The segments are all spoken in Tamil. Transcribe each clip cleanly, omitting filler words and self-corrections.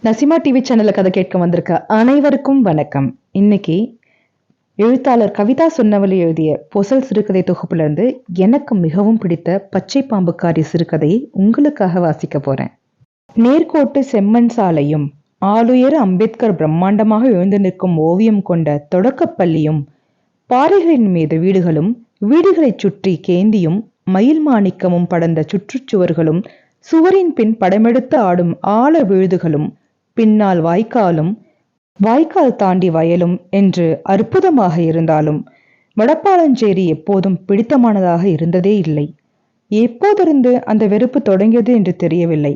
நசிமா டிவி சேனல்ல கதை கேட்க வந்திருக்க அனைவருக்கும் வணக்கம். இன்னைக்கு எழுத்தாளர் கவிதா சொன்னவழி எழுதிய பொசல் சிறுகதை தொகுப்புல இருந்து எனக்கு மிகவும் பிடித்த பச்சை பாம்புக்காரி சிறுகதையை உங்களுக்காக வாசிக்க போறேன். நேர்கோட்டு செம்மண் சாலையும் ஆளுயர அம்பேத்கர் பிரம்மாண்டமாக எழுந்து நிற்கும் ஓவியம் கொண்ட தொடக்கப்பள்ளியும் பாறைகளின் மீது வீடுகளும் வீடுகளைச் சுற்றி கேந்தியும் மயில் மாணிக்கமும் படர்ந்த சுற்றுச்சுவர்களும் சுவரின் பின் படமெடுத்து ஆடும் ஆழ விழுதுகளும் பின்னால் வாய்க்காலும் வாய்க்கால் தாண்டி வயலும் என்று அற்புதமாக இருந்தாலும் வடப்பாளஞ்சேரி எப்போதும் பிடித்தமானதாக இருந்ததே இல்லை. எப்போதிருந்து அந்த வெறுப்பு தொடங்கியது என்று தெரியவில்லை.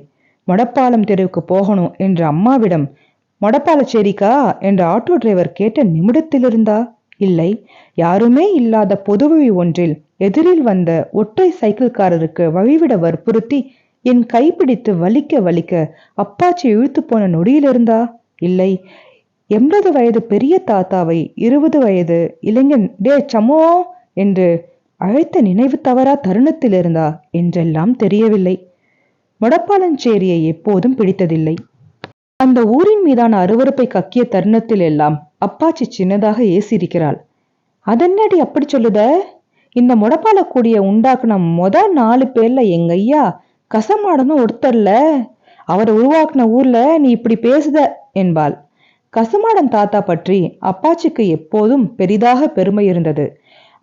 மடப்பாலம் தெருவுக்கு போகணும் என்ற அம்மாவிடம் மொடப்பாளச்சேரிக்கா என்ற ஆட்டோ டிரைவர் கேட்ட நிமிடத்திலிருந்தா இல்லை, யாருமே இல்லாத பொதுவழி ஒன்றில் எதிரில் வந்த ஒற்றை சைக்கிள்காரருக்கு வழிவிட வற்புறுத்தி என் கைப்பிடித்து வலிக்க வலிக்க அப்பாச்சி இழுத்து போன நொடியிலிருந்தா இல்லை, 80 வயது பெரிய தாத்தாவை 20 வயது இளைஞன் டே சமோ என்று அழைத்த நினைவு தவறா தருணத்திலிருந்தா என்றெல்லாம் தெரியவில்லை. மொடப்பாளஞ்சேரியை எப்போதும் பிடித்ததில்லை. அந்த ஊரின் மீதான அருவருப்பை கக்கிய தருணத்தில் எல்லாம் அப்பாச்சி சின்னதாக ஏசியிருக்கிறாள். அதென்னடி அப்படி சொல்லுத? இந்த மொடப்பாளக்கூடிய உண்டாக்குன 4 பேர்ல எங்க ஐயா கசமாடனும் ஒருத்தர்ல, அவரை உருவாக்குன ஊர்ல நீ இப்படி பேசுத என்பாள். கசமாடன் தாத்தா பற்றி அப்பாச்சிக்கு எப்போதும் பெரிதாக பெருமை இருந்தது.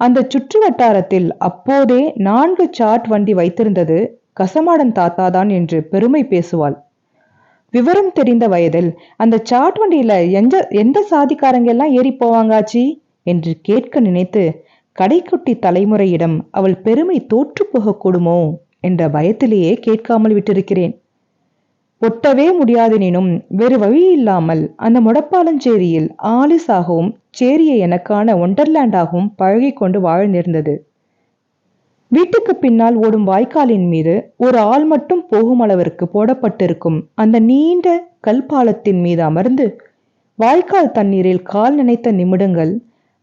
அந்த சுற்று வட்டாரத்தில் அப்போதே 4 சாட் வண்டி வைத்திருந்தது கசமாடன் தாத்தாதான் என்று பெருமை பேசுவாள். விவரம் தெரிந்த வயதில் அந்த சாட் வண்டியில எந்த சாதிக்காரங்க எல்லாம் ஏறி போவாங்காச்சி என்று கேட்க நினைத்து கடைக்குட்டி தலைமுறையிடம் அவள் பெருமை தோற்று போகக்கூடுமோ என்ற பயத்திலேயே கேட்காமல் விட்டிருக்கிறேன். ஒட்டவே முடியாதெனினும் வேறு வழி இல்லாமல் அந்த மொடப்பாளஞ்சேரியில் ஆலிஸாகவும் சேரியை எனக்கான ஒண்டர்லேண்டாகவும் பழகி கொண்டு வாழ நேர்ந்தது. வீட்டுக்கு பின்னால் ஓடும் வாய்க்காலின் மீது ஒரு ஆள் மட்டும் போகும் அளவிற்கு போடப்பட்டிருக்கும் அந்த நீண்ட கல்பாலத்தின் மீது அமர்ந்து வாய்க்கால் தண்ணீரில் கால் நினைத்த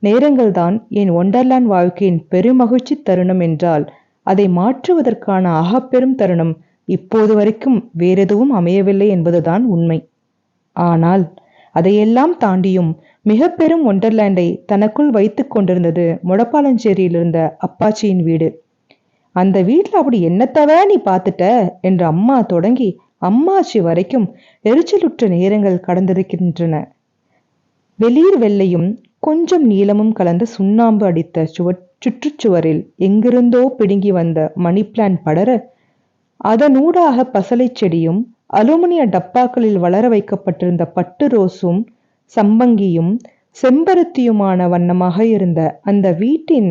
நேரங்கள் தான் என் ஒண்டர்லேண்ட் வாழ்க்கையின் பெருமகிழ்ச்சி தருணம் என்றால் அதை மாற்றுவதற்கான ஆகப்பெரும் தருணம் இப்போது வரைக்கும் வேறெதுவும் அமையவில்லை என்பதுதான் உண்மை. ஆனால் அதையெல்லாம் தாண்டியும் மிக பெரும் ஒண்டர்லேண்டை தனக்குள் வைத்து கொண்டிருந்தது மொடப்பாளஞ்சேரியில் இருந்த அப்பாச்சியின் வீடு. அந்த வீட்டில் அப்படி என்னத்தவ நீ பார்த்துட்ட என்று அம்மா தொடங்கி அம்மாச்சி வரைக்கும் எரிச்சலுற்ற நேரங்கள் கடந்திருக்கின்றன. வெளிர் வெள்ளையும் கொஞ்சம் நீளமும் கலந்த சுண்ணாம்பு அடித்த சுற்றுச்சுவரில் எங்கிருந்தோ பிடுங்கி வந்த மணி பிளான்ட் படர, அதனூடாக பசலை செடியும் அலுமினிய டப்பாக்களில் வளர வைக்கப்பட்டிருந்த பட்டு ரோஸும் சம்பங்கியும் செம்பருத்தியுமான வண்ணமாக இருந்த அந்த வீட்டின்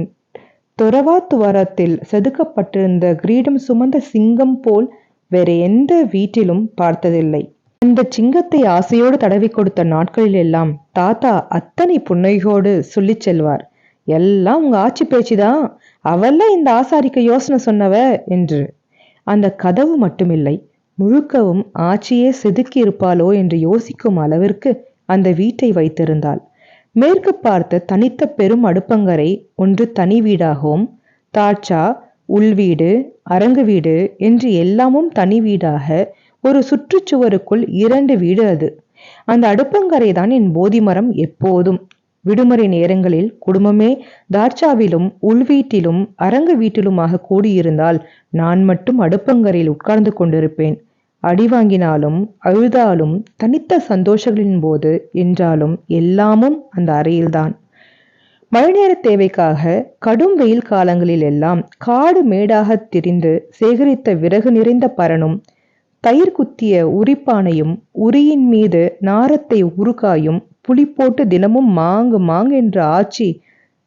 துறவாத்துவாரத்தில் செதுக்கப்பட்டிருந்த கிரீடம் சுமந்த சிங்கம் போல் வேற எந்த வீட்டிலும் பார்த்ததில்லை. அந்த சிங்கத்தை ஆசையோடு தடவி கொடுத்த நாட்களில் எல்லாம் தாத்தா அத்தனை புன்னையோடு சொல்லி செல்வார், எல்லாம் உங்க ஆட்சி பேச்சுதான், அவெல்லாம் இந்த ஆசாரிக்க யோசனை சொன்னவ என்று. அந்த கதவு மட்டுமில்லை, முழுக்கவும் ஆட்சியே செதுக்கி இருப்பாளோ என்று யோசிக்கும் அளவிற்கு அந்த வீட்டை வைத்திருந்தாள். மேற்கு பார்த்து தனித்த பெரும் அடுப்பங்கரை ஒன்று தனி வீடாகவும், தாட்சா, உள்வீடு, அரங்கு வீடு என்று எல்லாமும் தனி வீடாக ஒரு சுற்றுச்சுவருக்குள் 2 வீடு. அது அந்த அடுப்பங்கரை தான் என் போதி மரம். எப்போதும் விடுமுறை நேரங்களில் குடும்பமே தாட்சாவிலும் உள்வீட்டிலும் அரங்கு வீட்டிலுமாக கூடியிருந்தால் நான் மட்டும் அடுப்பங்கரையில் உட்கார்ந்து கொண்டிருப்பேன். அடி வாங்கினாலும் அழுதாலும் தனித்த சந்தோஷங்களின் போது என்றாலும் எல்லாமும் அந்த அறையில்தான். மழைநேர தேவைக்காக கடும் வெயில் காலங்களில் எல்லாம் காடு மேடாக திரிந்து சேகரித்த விறகு நிறைந்த பரணும், தயிர் குத்திய உரிப்பானையும், உரியின் மீது நாரத்தை உருகாயும், புளி போட்டு தினமும் மாங்கு என்று ஆச்சி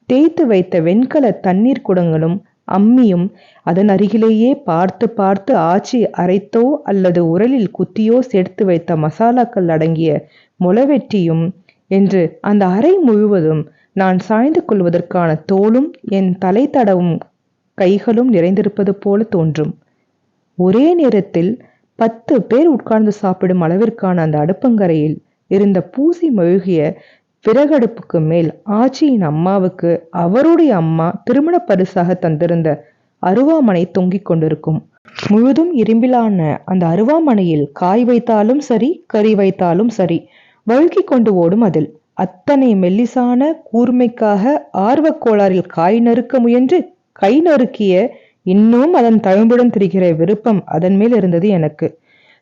தேய்த்து வைத்த வெண்கல தண்ணீர் குடங்களும், அம்மியும், அதன் அருகிலேயே பார்த்து பார்த்து ஆச்சி அரைத்தோ அல்லது உரலில் குத்தியோ சேர்த்து வைத்த மசாலாக்கள் அடங்கிய முளவெட்டியும் என்று அந்த அறை முழுவதும் நான் சாய்ந்து கொள்வதற்கான தோளும் என் தலை தடவும் கைகளும் நிறைந்திருப்பது போல தோன்றும். ஒரே நேரத்தில் 10 பேர் உட்கார்ந்து சாப்பிடும் அளவிற்கான அந்த அடுப்பங்கரையில் இருந்த பூசி மெழுகிய விறகடுப்புக்கு மேல் ஆச்சியின் அம்மாவுக்கு அவருடைய அம்மா திருமண பரிசாக தந்திருந்த அருவாமனை தொங்கிக் கொண்டிருக்கும். முழுதும் இரும்பிலான அந்த அருவாமனையில் காய் வைத்தாலும் சரி, கறி வைத்தாலும் சரி, வழுக்கி கொண்டு ஓடும் அதில். அத்தனை மெல்லிசான கூர்மைக்காக ஆர்வக் கோளாறில் காய் நறுக்க முயன்று கை நறுக்கிய இன்னும் அதன் தழும்புடன் திரிகிற விருப்பம் அதன் மேல் இருந்தது எனக்கு.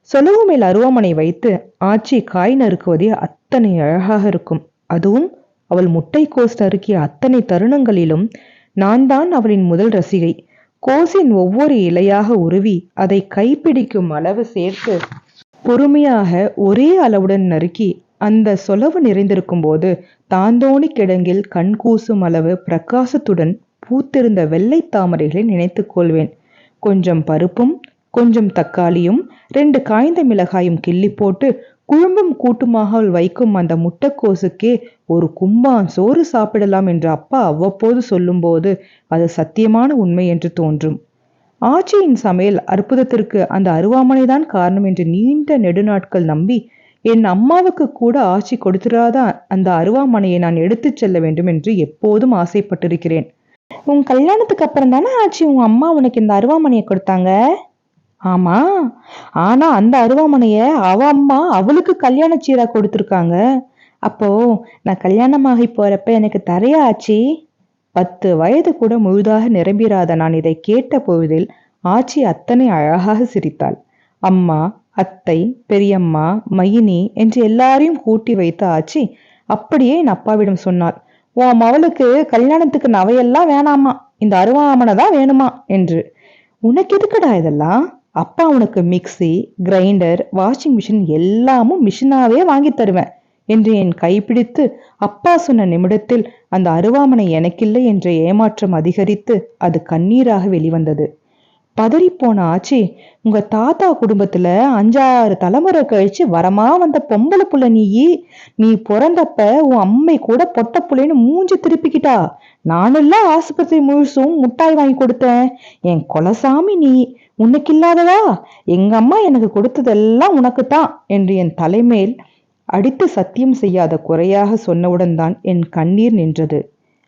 சொலவு மேல் அருவாமனை வைத்து ஆச்சி காய் நறுக்குவதே அத்தனை அழகாக இருக்கும். அதுவும் அவள் முட்டை கோஸ் நறுக்கிய அத்தனை தருணங்களிலும் நான் தான் அவளின் முதல் ரசிகை. கோஸின் ஒவ்வொரு இலையாக உருவி அதை கைப்பிடிக்கும் அளவு சேர்த்து பொறுமையாக ஒரே அளவுடன் நறுக்கி அந்த சொலவு நிறைந்திருக்கும் போது தாந்தோணி கிடங்கில் கண் கூசும் அளவு பிரகாசத்துடன் பூத்திருந்த வெள்ளை தாமரைகளை நினைத்துக் கொள்வேன். கொஞ்சம் பருப்பும் கொஞ்சம் தக்காளியும் 2 காய்ந்த மிளகாயும் கிள்ளி போட்டு குழம்பும் கூட்டுமாக வைக்கும் அந்த முட்டைக்கோசுக்கே ஒரு கும்பான் சோறு சாப்பிடலாம் என்று அப்பா அவ்வப்போது சொல்லும்போது அது சத்தியமான உண்மை என்று தோன்றும். ஆச்சியின் சமையல் அற்புதத்திற்கு அந்த அருவாமனைதான் காரணம் என்று நீண்ட நெடுநாட்கள் நம்பி என் அம்மாவுக்கு கூட ஆச்சி கொடுத்துடாத அந்த அருவாமனையை நான் எடுத்துச் செல்ல வேண்டும் என்று எப்போதும் ஆசைப்பட்டிருக்கிறேன். உன் கல்யாணத்துக்கு அப்புறம் தானே ஆச்சி உன் அம்மா உனக்கு இந்த அருவாமனையை கொடுத்தாங்க? ஆமா, ஆனா அந்த அருவாமனைய அவ அம்மா அவளுக்கு கல்யாண சீரா கொடுத்துருக்காங்க. அப்போ நான் கல்யாணமாகி போறப்ப எனக்கு தரையா ஆச்சி? 10 வயது கூட முழுதாக நிரம்பிராத நான் இதை கேட்ட பொழுதில் ஆச்சி அத்தனை அழகாக சிரித்தாள். அம்மா, அத்தை, பெரியம்மா, மைனி என்று எல்லாரையும் கூட்டி வைத்த ஆச்சி அப்படியே என் அப்பாவிடம் சொன்னாள். உன் மவளுக்கு கல்யாணத்துக்கு நவையெல்லாம் வேணாமா, இந்த அருவாமனை தான் வேணுமா என்று. உனக்கு எதுக்குடா இதெல்லாம்? அப்பா உனக்கு மிக்சி, கிரைண்டர், வாஷிங் மிஷின் எல்லாமும் மிஷினாவே வாங்கி தருவேன் என்று என் கைப்பிடித்து அப்பா சொன்ன நிமிடத்தில் அந்த அருவாமனை எனக்கில்லை என்ற ஏமாற்றம் அதிகரித்து அது கண்ணீராக வெளிவந்தது. பதறிப்போன ஆச்சி, உங்க தாத்தா குடும்பத்துல 5-6 தலைமுறை கழிச்சு வரமா வந்த பொம்பளை புள்ள நீ பிறந்தப்ப உன் அம்மை கூட பொட்ட புள்ளைன்னு மூஞ்சி திருப்பிக்கிட்டா. நானெல்லாம் ஆஸ்பத்திரி முழுசும் முட்டாய் வாங்கி கொடுத்தேன். என் கொலசாமி நீ, உனக்கு இல்லாததா? எங்க அம்மா எனக்கு கொடுத்ததெல்லாம் உனக்குத்தான் என்று என் தலைமேல் அடித்து சத்தியம் செய்யாத குறையாக சொன்னவுடன் தான் என் கண்ணீர் நின்றது.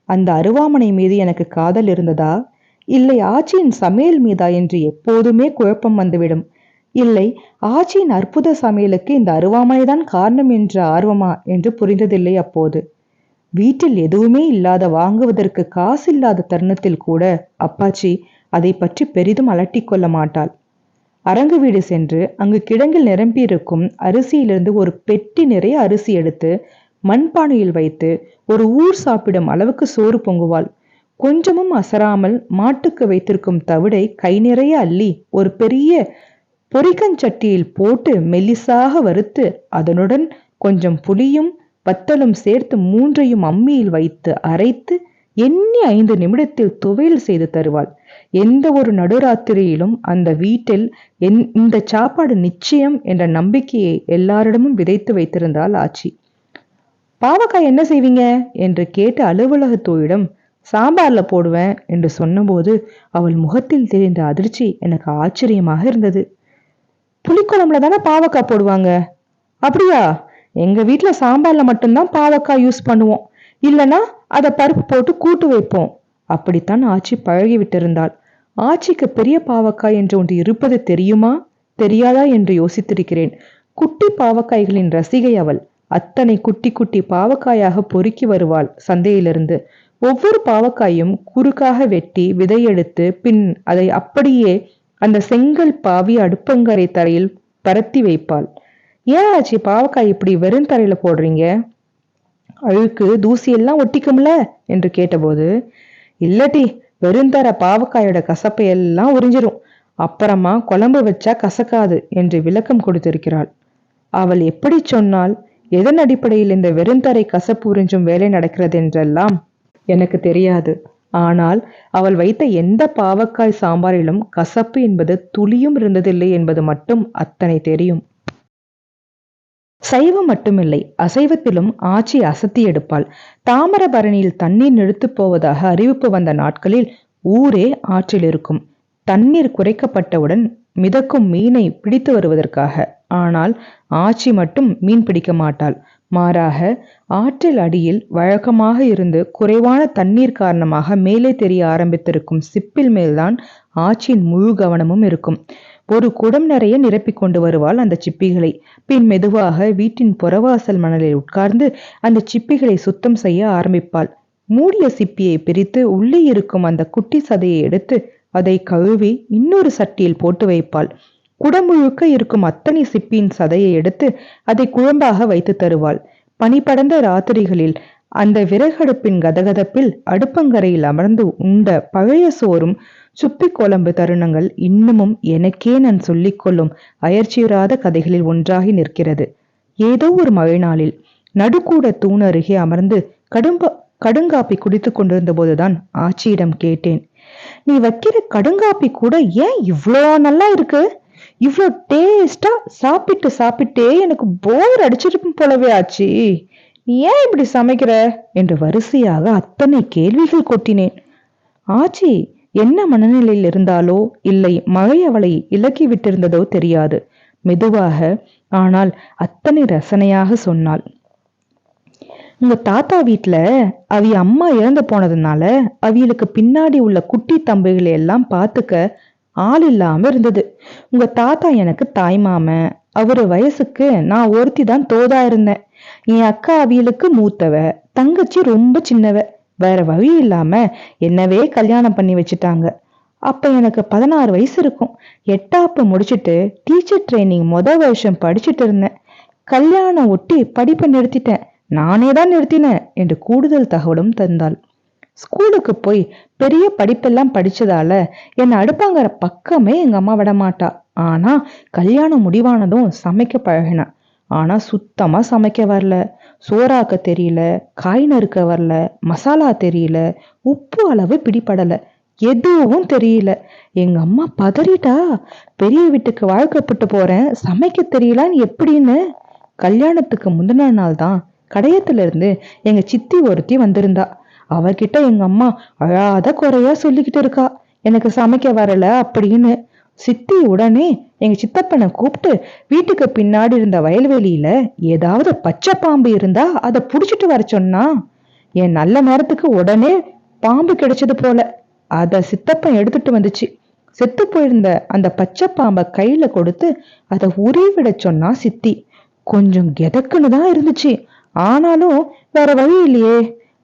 அந்த அருவாமனை மீது எனக்கு காதல் இருந்ததா, இல்லை ஆச்சியின் சமையல் மீதா என்று எப்போதுமே குழப்பம் வந்துவிடும். இல்லை ஆச்சியின் அற்புத சமையலுக்கு இந்த அருவாமனைதான் காரணம் என்ற ஆர்வமா என்று புரிந்ததில்லை அப்போது. வீட்டில் எதுவுமே இல்லாத வாங்குவதற்கு காசு இல்லாத தருணத்தில் கூட அப்பாச்சி அதை பற்றி பெரிதும் அலட்டிக்கொள்ள மாட்டாள். அரங்கு வீடு சென்று அங்கு கிடங்கில் நிரம்பியிருக்கும் அரிசியிலிருந்து ஒரு பெட்டி நிறைய அரிசி எடுத்து மண்பானையில் வைத்து ஒரு ஊர் சாப்பிடும் அளவுக்கு சோறு பொங்குவாள். கொஞ்சமும் அசராமல் மாட்டுக்கு வைத்திருக்கும் தவிடை கை நிறைய அள்ளி ஒரு பெரிய பொரிக்கஞ்சட்டியில் போட்டு மெல்லிசாக வறுத்து அதனுடன் கொஞ்சம் புளியும் வத்தலும் சேர்த்து 3ஐயும் அம்மியில் வைத்து அரைத்து எண்ணி 5 நிமிடத்தில் துவையல் செய்து தருவாள். எந்த ஒரு நடுராத்திரியிலும் அந்த வீட்டில் இந்த சாப்பாடு நிச்சயம் என்ற நம்பிக்கையை எல்லாரிடமும் விதைத்து வைத்திருந்தாள் ஆச்சி. பாவக்காய் என்ன செய்வீங்க என்று கேட்டு அலுவலகத்தோயிடம் சாம்பார்ல போடுவேன் என்று சொன்னபோது அவள் முகத்தில் தெரிந்த அதிர்ச்சி எனக்கு ஆச்சரியமாக இருந்தது. புளிக்குழம்புல தானே பாவக்காய் போடுவாங்க? அப்படியா? எங்க வீட்டுல சாம்பார்ல மட்டும்தான் பாவக்காய் யூஸ் பண்ணுவோம். இல்லைன்னா அதை பருப்பு போட்டு கூட்டு வைப்போம். அப்படித்தான் ஆச்சி பழகி விட்டிருந்தாள். ஆச்சிக்கு பெரிய பாவக்காய் என்று ஒன்று இருப்பது தெரியுமா தெரியாதா என்று யோசித்திருக்கிறேன். குட்டி பாவக்காய்களின் ரசிகை அவள். அத்தனை குட்டி குட்டி பாவக்காயாக பொறுக்கி வருவாள் சந்தையிலிருந்து. ஒவ்வொரு பாவக்காயும் குறுக்காக வெட்டி விதையெடுத்து பின் அதை அப்படியே அந்த செங்கல் பாவி அடுப்பங்கரை தரையில் பரத்தி வைப்பாள். ஏன் ஆச்சி பாவக்காய் இப்படி வெறும் தரையில போடுறீங்க? அழுக்கு தூசி எல்லாம் ஒட்டிக்கும்ல என்று கேட்டபோது, இல்லட்டி வெறுந்தர பாவக்காயோட கசப்பை எல்லாம் உறிஞ்சிரும், அப்புறமா குழம்பு வச்சா கசக்காது என்று விளக்கம் கொடுத்திருக்கிறாள். அவள் எப்படி சொன்னால், எதன் அடிப்படையில் இந்த வெறுந்தரை கசப்பு உறிஞ்சும் வேலை நடக்கிறது என்றெல்லாம் எனக்கு தெரியாது. ஆனால் அவள் வைத்த எந்த பாவக்காய் சாம்பாரிலும் கசப்பு என்பது துளியும் இருந்ததில்லை என்பது மட்டும் அத்தனை தெரியும். சைவம் மட்டுமில்லை, அசைவத்திலும் ஆச்சி அசத்தி எடுப்பாள். தாமிரபரணியில் தண்ணீர் நிறுத்து போவதாக அறிவிப்பு வந்த நாட்களில் ஊரே ஆற்றில் இருக்கும். தண்ணீர் குறைக்கப்பட்டவுடன் மிதக்கும் மீனை பிடித்து வருவதற்காக ஆனால் ஆச்சி மட்டும் மீன் பிடிக்க மாட்டாள். மாறாக ஆற்றில் அடியில் வழக்கமாக இருந்து குறைவான தண்ணீர் காரணமாக மேலே தெரிய ஆரம்பித்திருக்கும் சிப்பில் மேல்தான் ஆச்சியின் முழு கவனமும் இருக்கும். ஒரு குடம் நிறைய நிரப்பிக் கொண்டு வருவாள் அந்த சிப்பிகளை. பின் மெதுவாக வீட்டின் புறவாசல் மணலில் உட்கார்ந்து அந்த சிப்பிகளை சுத்தம் செய்ய ஆரம்பிப்பாள். மூடிய சிப்பியை பிரித்து உள்ளே இருக்கும் அந்த குட்டி சதையை எடுத்து அதை கழுவி இன்னொரு சட்டியில் போட்டு வைப்பாள். குடமுழுக்க இருக்கும் அத்தனை சிப்பியின் சதையை எடுத்து அதை குழம்பாக வைத்து தருவாள். பனிபடர்ந்த ராத்திரிகளில் அந்த விறகடுப்பின் கதகதப்பில் அடுப்பங்கரையில் அமர்ந்து உண்ட பழைய சோறும் சுப்பி குழம்பு தருணங்கள் இன்னமும் எனக்கே நான் சொல்லிக்கொள்ளும் அயற்சியுறாத கதைகளில் ஒன்றாகி நிற்கிறது. ஏதோ ஒரு மழை நாளில் நடுக்கூட தூண் அருகே அமர்ந்து கடுங்காப்பி குடித்து கொண்டிருந்த போதுதான் ஆச்சியிடம் கேட்டேன், நீ வைக்கிற கடுங்காப்பி கூட ஏன் இவ்வளோ நல்லா இருக்கு? இவ்வளோ டேஸ்டா சாப்பிட்டே எனக்கு போர் அடிச்சிருக்கும் போலவே ஆச்சு. நீ ஏன் இப்படி சமைக்கிற என்று வரிசையாக அத்தனை கேள்விகள் கொட்டினேன். ஆச்சி என்ன மனநிலையில் இருந்தாலோ இல்லை மழை அவளை இலக்கி விட்டிருந்ததோ தெரியாது. மெதுவாக ஆனால் அத்தனை ரசனையாக சொன்னாள், உங்க தாத்தா வீட்டுல அவிய அம்மா இறந்து போனதுனால அவியலுக்கு பின்னாடி உள்ள குட்டி தம்பிகளை எல்லாம் பார்த்துக்க ஆள் இல்லாம இருந்தது. உங்க தாத்தா எனக்கு தாய்மாமன். அவரு வயசுக்கு நான் ஒருத்தி தான் தோதா இருந்தேன். என் அக்கா அவியலுக்கு மூத்தவ, தங்கச்சி ரொம்ப சின்னவ. வேற வழி இல்லாம என்னவே கல்யாணம் பண்ணி வச்சுட்டாங்க. அப்ப எனக்கு 16 வயசு இருக்கும். 8ஆப்பு முடிச்சுட்டு டீச்சர் ட்ரைனிங் வருஷம் படிச்சுட்டு இருந்தேன். கல்யாணம் ஒட்டி படிப்பை நிறுத்திட்டேன். நானே தான் நிறுத்தினேன் என்று கூடுதல் தகவலும் தந்தாள். ஸ்கூலுக்கு போய் பெரிய படிப்பெல்லாம் படிச்சதால என்னை அடுப்பாங்கிற பக்கமே எங்க அம்மா விடமாட்டா. ஆனா கல்யாணம் முடிவானதும் சமைக்க பழகினா. ஆனா சுத்தமா சமைக்க வரல. சோறாக்க தெரியல, காய் நறுக்க வரல, மசாலா தெரியல, உப்பு அளவு பிடிபடல, எதுவும் தெரியல. எங்க அம்மா பதறிட்டா, பெரிய வீட்டுக்கு வாழ்க்கப்பட்டு போறேன், சமைக்க தெரியலான்னு எப்படின்னு. கல்யாணத்துக்கு முந்தின நாள் தான் கடையத்துல இருந்து எங்க சித்தி ஒருத்தி வந்திருந்தா. அவகிட்ட எங்க அம்மா அழாத குறையா சொல்லிக்கிட்டு இருக்கா, எனக்கு சமைக்க வரல அப்படின்னு. சித்தி உடனே எங்க சித்தப்பனை கூப்பிட்டு வீட்டுக்கு பின்னாடி இருந்த வயல்வெளியில ஏதாவது பச்சை பாம்பு இருந்தா அதை புடிச்சிட்டு வர சொன்னா. என் நல்ல நேரத்துக்கு உடனே பாம்பு கிடைச்சது போல. அத சித்தப்பன் எடுத்துட்டு வந்துச்சு. செத்து போயிருந்த அந்த பச்சை பாம்பை கையில கொடுத்து அதை உருவிட சொன்னா சித்தி. கொஞ்சம் கெதக்குன்னு தான் இருந்துச்சு. ஆனாலும் வேற வழி இல்லையே.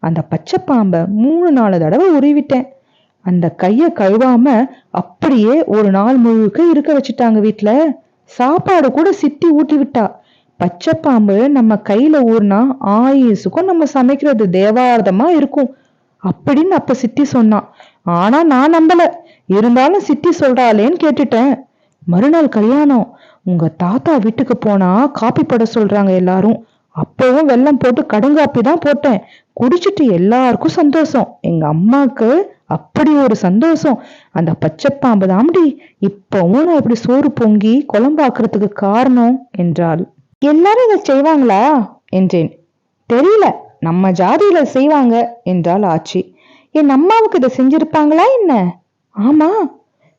அந்த பச்சை பாம்பை 3-4 தடவை உருவிட்டேன். அந்த கைய கழுவாம அப்படியே ஒரு நாள் முழுக்க இருக்க வச்சுட்டாங்க வீட்டுல. சாப்பாடு கூட சித்தி ஊட்டி விட்டா. பச்சை பாம்பு நம்ம கையில ஊர்னா ஆயுசுக்கும் நம்ம சமைக்கிறது தேவாரதமா இருக்கும் அப்படின்னு அப்ப சித்தி சொன்னான். ஆனா நான் நம்பல. இருந்தாலும் சித்தி சொல்றாளேன்னு கேட்டுட்டேன். மறுநாள் கல்யாணம். உங்க தாத்தா வீட்டுக்கு போனா காப்பி போட சொல்றாங்க எல்லாரும். அப்பவும் வெல்லம் போட்டு கடுங்காப்பி தான் போட்டேன். குடிச்சிட்டு எல்லாருக்கும் சந்தோஷம். எங்க அம்மாக்கு அப்படி ஒரு சந்தோஷம். அந்த பச்சை பாம்பு தாண்டி இப்பவும் நான் இப்படி சோறு பொங்கி குழம்பாக்குறதுக்கு காரணம் என்றாள். எல்லாரும் இதை செய்வாங்களா என்றேன். தெரியல, நம்ம ஜாதியில செய்வாங்க என்றாள் ஆச்சி. என் அம்மாவுக்கு இதை செஞ்சிருப்பாங்களா என்ன? ஆமா,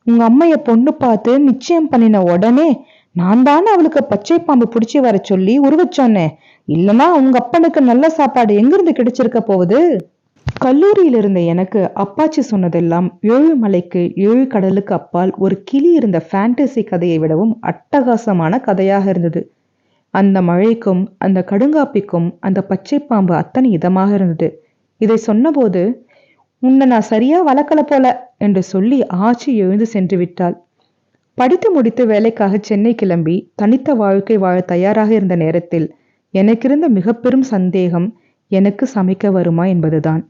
உங்க அம்மைய பொண்ணு பார்த்து நிச்சயம் பண்ணின உடனே நான் தானே அவளுக்கு பச்சை பாம்பு பிடிச்சி வர சொல்லி உருவச் சொன்னேன். இல்லனா உங்க அப்பனுக்கு நல்ல சாப்பாடு எங்கிருந்து கிடைச்சிருக்க போகுது? கல்லூரியில் இருந்த எனக்கு அப்பாச்சி சொன்னதெல்லாம் 7 மலைக்கு 7 கடலுக்கு அப்பால் ஒரு கிளி இருந்த ஃபேண்டசி கதையை விடவும் அட்டகாசமான கதையாக இருந்தது. அந்த மழைக்கும் அந்த கடுங்காப்பிக்கும் அந்த பச்சை பாம்பு அத்தனை இதமாக இருந்தது. இதை சொன்னபோது, உன்னை நான் சரியா வளர்க்கல போல என்று சொல்லி ஆச்சி எழுந்து சென்று விட்டாள். படித்து முடித்து வேலைக்காக சென்னை கிளம்பி தனித்த வாழ்க்கை வாழ தயாராக இருந்த நேரத்தில் எனக்கிருந்த மிக பெரும் சந்தேகம் எனக்கு சமைக்க வருமா என்பதுதான்.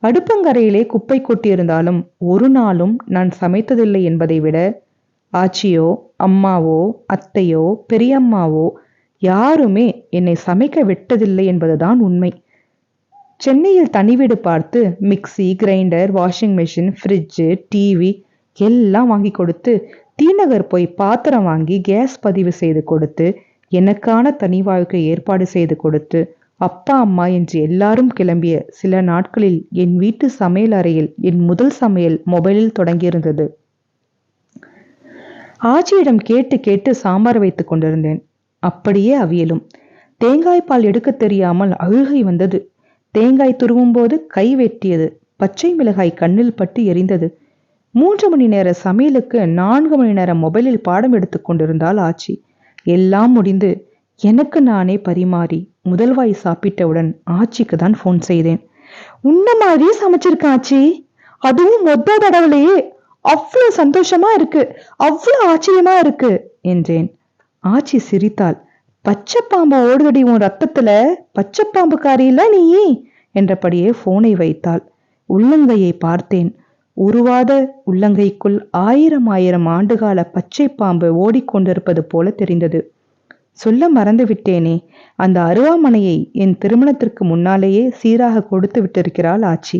அடுப்பங்கரையிலே குப்பை கொட்டியிருந்தாலும் ஒரு நாளும் நான் சமைத்ததில்லை என்பதை விட ஆச்சியோ அம்மாவோ அத்தையோ பெரியம்மாவோ யாருமே என்னை சமைக்க விட்டதில்லை என்பதுதான் உண்மை. சென்னையில் தனி வீடு பார்த்து mixie, grinder, washing machine, fridge, TV எல்லாம் வாங்கி கொடுத்து, தீநகர் போய் பாத்திரம் வாங்கி கேஸ் பதிவு செய்து கொடுத்து, எனக்கான தனி வாழ்க்கை ஏற்பாடு செய்து கொடுத்து, அப்பா அம்மா என்று எல்லாரும் கிளம்பிய சில நாட்களில் என் வீட்டு சமையல் அறையில் என் முதல் சமையல் மொபைலில் தொடங்கியிருந்தது. ஆச்சியிடம் கேட்டு கேட்டு சாம்பார் வைத்துக் கொண்டிருந்தேன். அப்படியே அவியலும். தேங்காய் பால் எடுக்க தெரியாமல் அழுகை வந்தது. தேங்காய் துருவும் போது கை வெட்டியது. பச்சை மிளகாய் கண்ணில் பட்டு எரிந்தது. 3 மணி நேர சமையலுக்கு 4 மணி நேரம் மொபைலில் பாடம் எடுத்துக் கொண்டிருந்தாள் ஆச்சி. எல்லாம் முடிந்து எனக்கு நானே பரிமாறி முதல்வாய் சாப்பிட்டவுடன் ஆச்சிக்கு தான் போன் செய்தேன். உன்ன மாதிரியே சமைச்சிருக்கேன் ஆச்சி, அதுவும் மொத்த தடவுலையே. அவ்வளவு சந்தோஷமா இருக்கு, அவ்வளவு ஆச்சரியமா இருக்கு என்றேன். ஆச்சி சிரித்தாள். பச்சை பாம்பு ஓடுதடி உன் ரத்தத்துல, பச்சை பாம்பு காரியில நீ என்றபடியே போனை வைத்தாள். உள்ளங்கையை பார்த்தேன். உருவாத உள்ளங்கைக்குள் 1000 ஆண்டுகால பச்சை பாம்பு ஓடிக்கொண்டிருப்பது போல தெரிந்தது. சொல்ல மறந்து விட்டேனே, அந்த அருவாமனையை என் திருமணத்திற்கு முன்னாலேயே சீராக கொடுத்து விட்டிருக்கிறாள் ஆச்சி.